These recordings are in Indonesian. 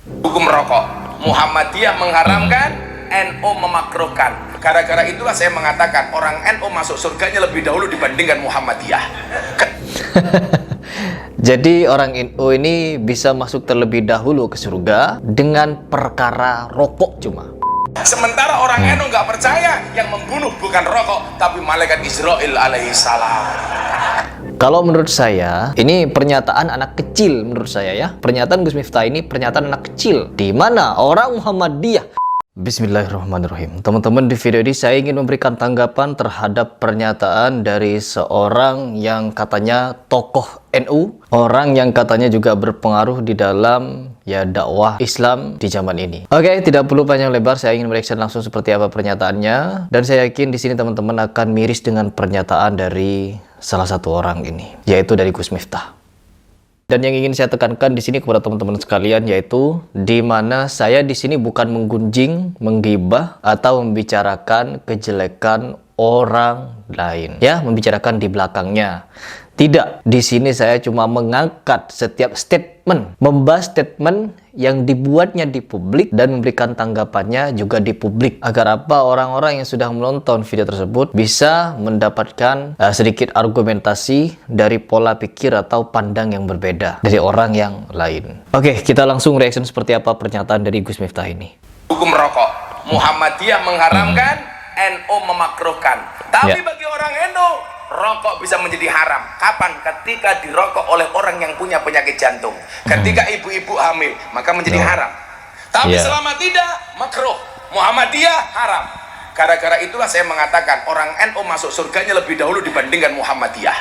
Hukum rokok, Muhammadiyah mengharamkan, NU memakruhkan. Gara-gara itulah saya mengatakan orang NU masuk surganya lebih dahulu dibandingkan Muhammadiyah. Jadi orang NU ini bisa masuk terlebih dahulu ke surga dengan perkara rokok cuma. Sementara orang NU nggak percaya yang membunuh bukan rokok tapi malaikat Israel alaihissalam. Kalau menurut saya, ini pernyataan anak kecil menurut saya ya. Pernyataan Gus Miftah ini pernyataan anak kecil. Di mana orang Muhammadiyah. Bismillahirrahmanirrahim. Teman-teman, di video ini saya ingin memberikan tanggapan terhadap pernyataan dari seorang yang katanya tokoh NU. Orang yang katanya juga berpengaruh di dalam dakwah Islam di zaman ini. Oke, tidak perlu panjang lebar, saya ingin mereaction langsung seperti apa pernyataannya. Dan saya yakin di sini teman-teman akan miris dengan pernyataan dari salah satu orang ini, yaitu dari Gus Miftah. Dan yang ingin saya tekankan di sini kepada teman-teman sekalian yaitu di mana saya di sini bukan menggunjing, menggibah atau membicarakan kejelekan orang lain, ya, membicarakan di belakangnya. Tidak, di sini saya cuma mengangkat setiap statement, membahas statement yang dibuatnya di publik dan memberikan tanggapannya juga di publik. Agar apa? Orang-orang yang sudah menonton video tersebut bisa mendapatkan sedikit argumentasi dari pola pikir atau pandang yang berbeda dari orang yang lain. Oke, kita langsung reaction seperti apa pernyataan dari Gus Miftah ini. Hukum rokok, Muhammadiyah mengharamkan, NU memakruhkan. Tapi bagi orang NU, rokok bisa menjadi haram. Kapan? Ketika dirokok oleh orang yang punya penyakit jantung. Ketika ibu-ibu hamil, maka menjadi haram. Tapi selama tidak, makruh. Muhammadiyah haram. Gara-gara itulah saya mengatakan orang NU masuk surganya lebih dahulu dibandingkan Muhammadiyah.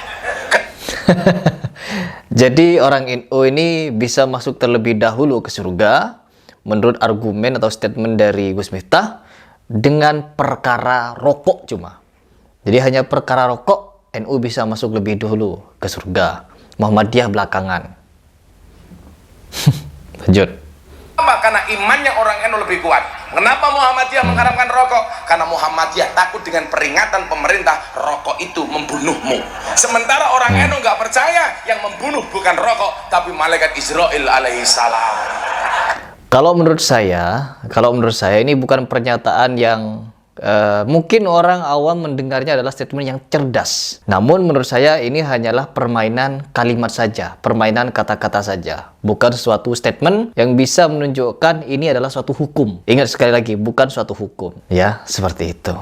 Jadi orang NU ini bisa masuk terlebih dahulu ke surga menurut argumen atau statement dari Gus Miftah dengan perkara rokok cuma. Jadi hanya perkara rokok NU bisa masuk lebih dulu ke surga, Muhammadiyah belakangan. Lanjut. Kenapa? Karena imannya orang NU lebih kuat. Kenapa Muhammadiyah mengharamkan rokok? Karena Muhammadiyah takut dengan peringatan pemerintah, rokok itu membunuhmu. Sementara orang NU nggak percaya yang membunuh bukan rokok tapi malaikat Israel alaihissalam. Kalau menurut saya ini bukan pernyataan yang mungkin orang awam mendengarnya adalah statement yang cerdas. Namun menurut saya ini hanyalah permainan kalimat saja, permainan kata-kata saja. Bukan suatu statement yang bisa menunjukkan ini adalah suatu hukum. Ingat sekali lagi, bukan suatu hukum. Ya, seperti itu.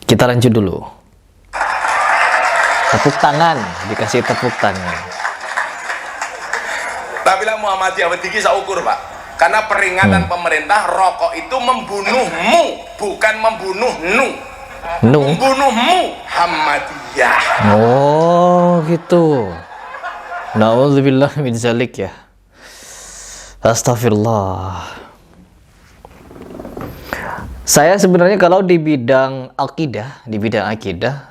Kita lanjut dulu. Tepuk tangan, dikasih tepuk tangan. Tapi lah Muhammadiyah bertinggi saukur Pak. Karena peringatan pemerintah rokok itu membunuhmu, bukan membunuhnu. Membunuhmu, Muhammadiyah. Oh, gitu. Nauzubillah min zalik ya. Astagfirullah. Saya sebenarnya kalau di bidang akidah,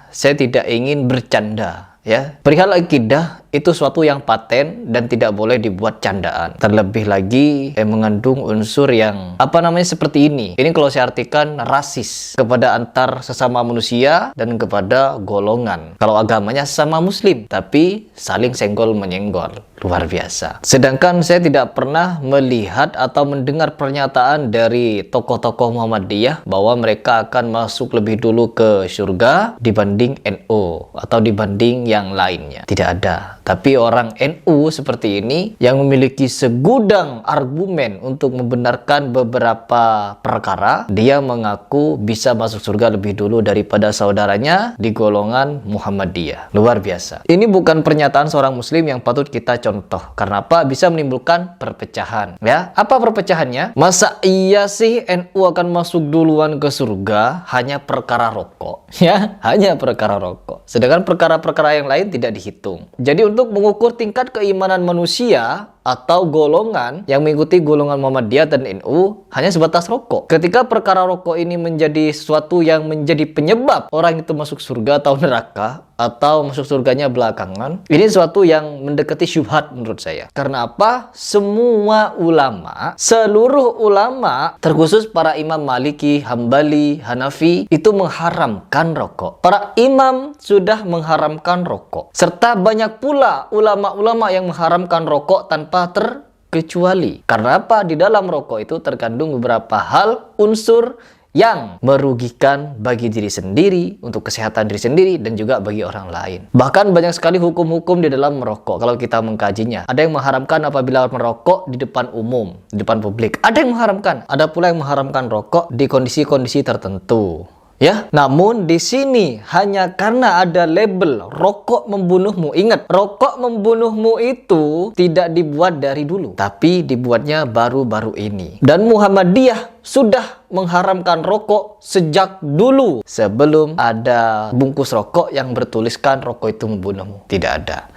saya tidak ingin bercanda, ya. Perihal akidah itu suatu yang paten dan tidak boleh dibuat candaan. Terlebih lagi mengandung unsur yang seperti ini. Ini kalau saya artikan rasis kepada antar sesama manusia dan kepada golongan. Kalau agamanya sesama muslim, tapi saling senggol menyenggol. Luar biasa. Sedangkan saya tidak pernah melihat atau mendengar pernyataan dari tokoh-tokoh Muhammadiyah bahwa mereka akan masuk lebih dulu ke surga dibanding NU atau dibanding yang lainnya. Tidak ada. Tapi orang NU seperti ini yang memiliki segudang argumen untuk membenarkan beberapa perkara, dia mengaku bisa masuk surga lebih dulu daripada saudaranya di golongan Muhammadiyah. Luar biasa. Ini bukan pernyataan seorang muslim yang patut kita contoh. Karena apa? Bisa menimbulkan perpecahan. Ya, apa perpecahannya? Masa iya sih NU akan masuk duluan ke surga hanya perkara rokok? Ya, hanya perkara rokok. Sedangkan perkara-perkara yang lain tidak dihitung. Jadi untuk mengukur tingkat keimanan manusia atau golongan yang mengikuti golongan Muhammadiyah dan NU hanya sebatas rokok. Ketika perkara rokok ini menjadi sesuatu yang menjadi penyebab orang itu masuk surga atau neraka atau masuk surganya belakangan, ini sesuatu yang mendekati syubhat menurut saya. Karena apa? Semua ulama, seluruh ulama, terkhusus para imam Maliki, Hambali, Hanafi, itu mengharamkan rokok. Para imam sudah mengharamkan rokok. Serta banyak pula ulama-ulama yang mengharamkan rokok tanpa kecuali. Karena apa? Di dalam rokok itu terkandung beberapa hal, unsur yang merugikan bagi diri sendiri, untuk kesehatan diri sendiri, dan juga bagi orang lain. Bahkan banyak sekali hukum-hukum di dalam merokok kalau kita mengkajinya. Ada yang mengharamkan apabila merokok di depan umum, di depan publik. Ada yang mengharamkan. Ada pula yang mengharamkan rokok di kondisi-kondisi tertentu. Ya, namun di sini hanya karena ada label rokok membunuhmu. Ingat, rokok membunuhmu itu tidak dibuat dari dulu, tapi dibuatnya baru-baru ini. Dan Muhammadiyah sudah mengharamkan rokok sejak dulu, sebelum ada bungkus rokok yang bertuliskan rokok itu membunuhmu. Tidak ada.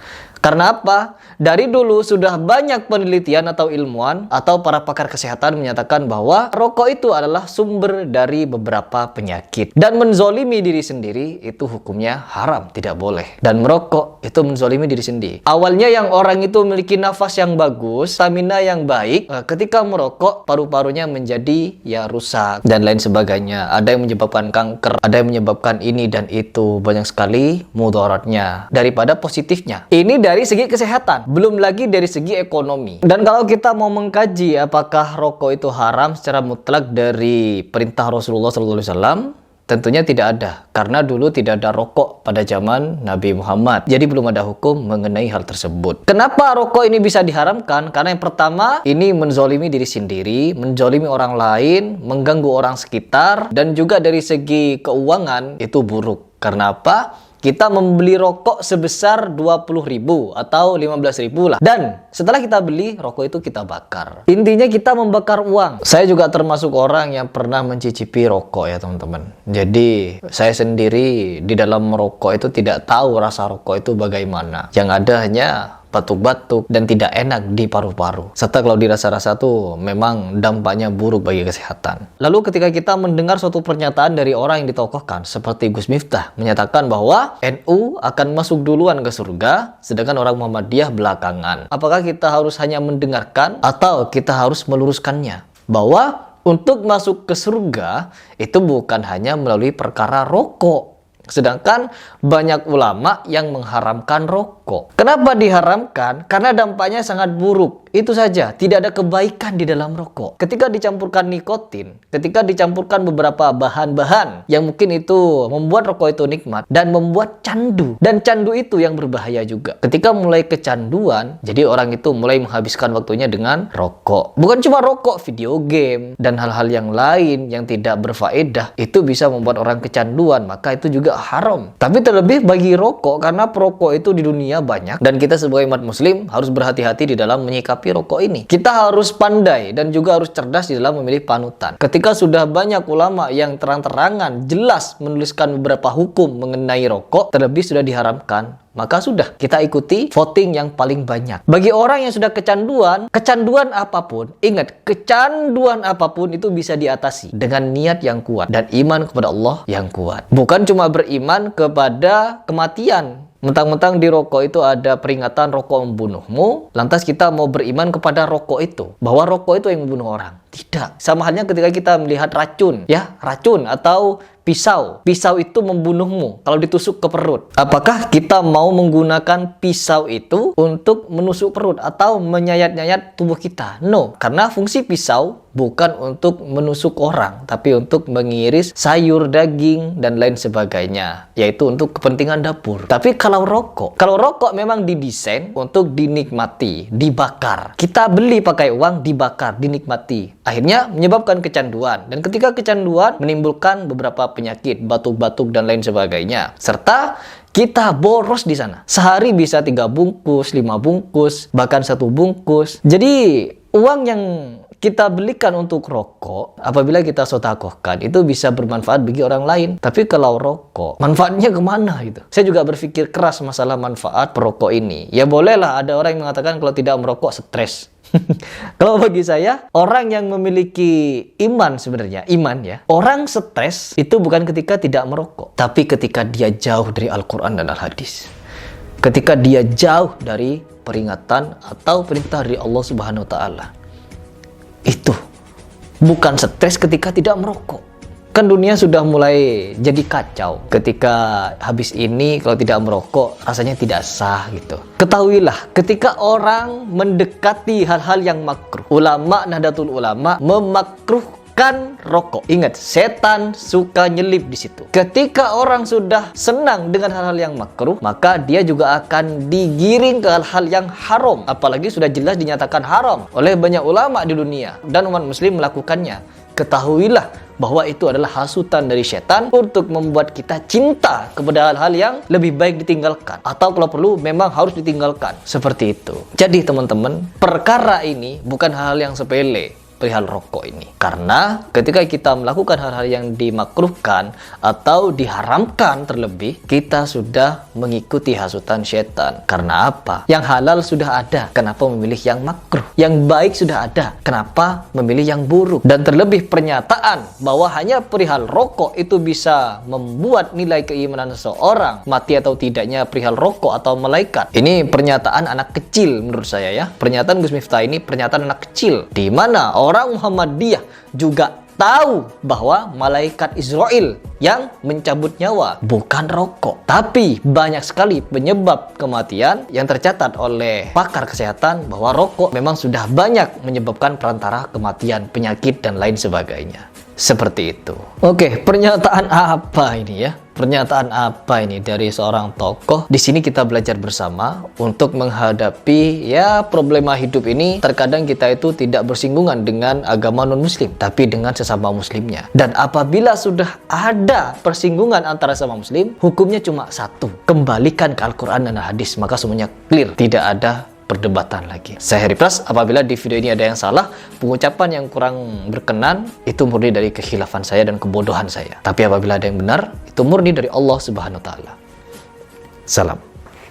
Karena apa? Dari dulu sudah banyak penelitian atau ilmuwan atau para pakar kesehatan menyatakan bahwa rokok itu adalah sumber dari beberapa penyakit. Dan menzolimi diri sendiri itu hukumnya haram, tidak boleh. Dan merokok itu menzolimi diri sendiri. Awalnya yang orang itu memiliki nafas yang bagus, stamina yang baik, ketika merokok paru-parunya menjadi ya rusak dan lain sebagainya. Ada yang menyebabkan kanker, ada yang menyebabkan ini dan itu. Banyak sekali mudaratnya daripada positifnya. Ini dari segi kesehatan, belum lagi dari segi ekonomi. Dan kalau kita mau mengkaji apakah rokok itu haram secara mutlak dari perintah Rasulullah SAW, tentunya tidak ada. Karena dulu tidak ada rokok pada zaman Nabi Muhammad. Jadi belum ada hukum mengenai hal tersebut. Kenapa rokok ini bisa diharamkan? Karena yang pertama, ini menzolimi diri sendiri, menzolimi orang lain, mengganggu orang sekitar, dan juga dari segi keuangan itu buruk. Karena apa? Kita membeli rokok sebesar 20.000 atau 15.000 lah. Dan setelah kita beli, rokok itu kita bakar. Intinya kita membakar uang. Saya juga termasuk orang yang pernah mencicipi rokok ya teman-teman. Jadi saya sendiri di dalam merokok itu tidak tahu rasa rokok itu bagaimana. Yang ada hanya batuk-batuk dan tidak enak di paru-paru. Serta kalau dirasa-rasa tuh memang dampaknya buruk bagi kesehatan. Lalu ketika kita mendengar suatu pernyataan dari orang yang ditokohkan seperti Gus Miftah menyatakan bahwa NU akan masuk duluan ke surga sedangkan orang Muhammadiyah belakangan. Apakah kita harus hanya mendengarkan atau kita harus meluruskannya? Bahwa untuk masuk ke surga itu bukan hanya melalui perkara rokok. Sedangkan banyak ulama yang mengharamkan rokok. Kenapa diharamkan? Karena dampaknya sangat buruk. Itu saja, tidak ada kebaikan di dalam rokok. Ketika dicampurkan nikotin, ketika dicampurkan beberapa bahan-bahan yang mungkin itu membuat rokok itu nikmat dan membuat candu. Dan candu itu yang berbahaya juga. Ketika mulai kecanduan, jadi orang itu mulai menghabiskan waktunya dengan rokok. Bukan cuma rokok, video game dan hal-hal yang lain yang tidak berfaedah itu bisa membuat orang kecanduan, maka itu juga haram. Tapi terlebih bagi rokok, karena perokok itu di dunia banyak dan kita sebagai umat muslim harus berhati-hati di dalam menyikapi rokok ini. Kita harus pandai dan juga harus cerdas di dalam memilih panutan. Ketika sudah banyak ulama yang terang-terangan jelas menuliskan beberapa hukum mengenai rokok, terlebih sudah diharamkan, maka sudah kita ikuti voting yang paling banyak. Bagi orang yang sudah kecanduan apapun, ingat, kecanduan apapun itu bisa diatasi dengan niat yang kuat dan iman kepada Allah yang kuat. Bukan cuma beriman kepada kematian. Mentang-mentang di rokok itu ada peringatan rokok membunuhmu, lantas kita mau beriman kepada rokok itu, bahwa rokok itu yang membunuh orang. Tidak. Sama halnya ketika kita melihat racun, ya, racun atau pisau. Pisau itu membunuhmu kalau ditusuk ke perut. Apakah kita mau menggunakan pisau itu untuk menusuk perut atau menyayat-nyayat tubuh kita? No, karena fungsi pisau bukan untuk menusuk orang, tapi untuk mengiris sayur, daging, dan lain sebagainya, yaitu untuk kepentingan dapur. Tapi kalau rokok memang didesain untuk dinikmati, dibakar. Kita beli pakai uang, dibakar, dinikmati. Akhirnya menyebabkan kecanduan. Dan ketika kecanduan menimbulkan beberapa penyakit, batuk-batuk, dan lain sebagainya. Serta kita boros di sana. Sehari bisa 3 bungkus, 5 bungkus, bahkan 1 bungkus. Jadi uang yang kita belikan untuk rokok, apabila kita sedekahkan, itu bisa bermanfaat bagi orang lain. Tapi kalau rokok, manfaatnya kemana gitu? Saya juga berpikir keras masalah manfaat perokok ini. Ya bolehlah, ada orang yang mengatakan kalau tidak merokok stres. Kalau bagi saya, orang yang memiliki iman sebenarnya, orang stres itu bukan ketika tidak merokok, tapi ketika dia jauh dari Al-Quran dan Al-Hadis. Ketika dia jauh dari peringatan atau perintah dari Allah Subhanahu wa Ta'ala. Itu bukan stres ketika tidak merokok. Kan dunia sudah mulai jadi kacau. Ketika habis ini kalau tidak merokok rasanya tidak sah gitu. Ketahuilah, ketika orang mendekati hal-hal yang makruh, ulama Nahdlatul Ulama memakruhkan rokok. Ingat, setan suka nyelip di situ. Ketika orang sudah senang dengan hal-hal yang makruh, maka dia juga akan digiring ke hal-hal yang haram. Apalagi sudah jelas dinyatakan haram oleh banyak ulama di dunia dan umat muslim melakukannya. Ketahuilah bahwa itu adalah hasutan dari setan untuk membuat kita cinta kepada hal-hal yang lebih baik ditinggalkan, atau kalau perlu memang harus ditinggalkan. Seperti itu. Jadi teman-teman, perkara ini bukan hal yang sepele perihal rokok ini. Karena ketika kita melakukan hal-hal yang dimakruhkan atau diharamkan terlebih, kita sudah mengikuti hasutan setan. Karena apa? Yang halal sudah ada, kenapa memilih yang makruh? Yang baik sudah ada, kenapa memilih yang buruk? Dan terlebih pernyataan bahwa hanya perihal rokok itu bisa membuat nilai keimanan seseorang mati atau tidaknya perihal rokok atau malaikat. Ini pernyataan anak kecil menurut saya ya. Pernyataan Gus Miftah ini pernyataan anak kecil, di mana orang Muhammadiyah juga tahu bahwa malaikat Israel yang mencabut nyawa bukan rokok. Tapi banyak sekali penyebab kematian yang tercatat oleh pakar kesehatan bahwa rokok memang sudah banyak menyebabkan perantara kematian, penyakit dan lain sebagainya. Seperti itu. Oke, pernyataan apa ini ya? Pernyataan apa ini dari seorang tokoh? Di sini kita belajar bersama untuk menghadapi ya problema hidup ini. Terkadang kita itu tidak bersinggungan dengan agama non-muslim, tapi dengan sesama muslimnya. Dan apabila sudah ada persinggungan antara sesama muslim, hukumnya cuma satu: kembalikan ke Al-Quran dan hadis, maka semuanya clear, tidak ada perdebatan lagi. Saya Heri Pras, apabila di video ini ada yang salah, pengucapan yang kurang berkenan, itu murni dari kekhilafan saya dan kebodohan saya. Tapi apabila ada yang benar, itu murni dari Allah Subhanahu wa Ta'ala. Salam.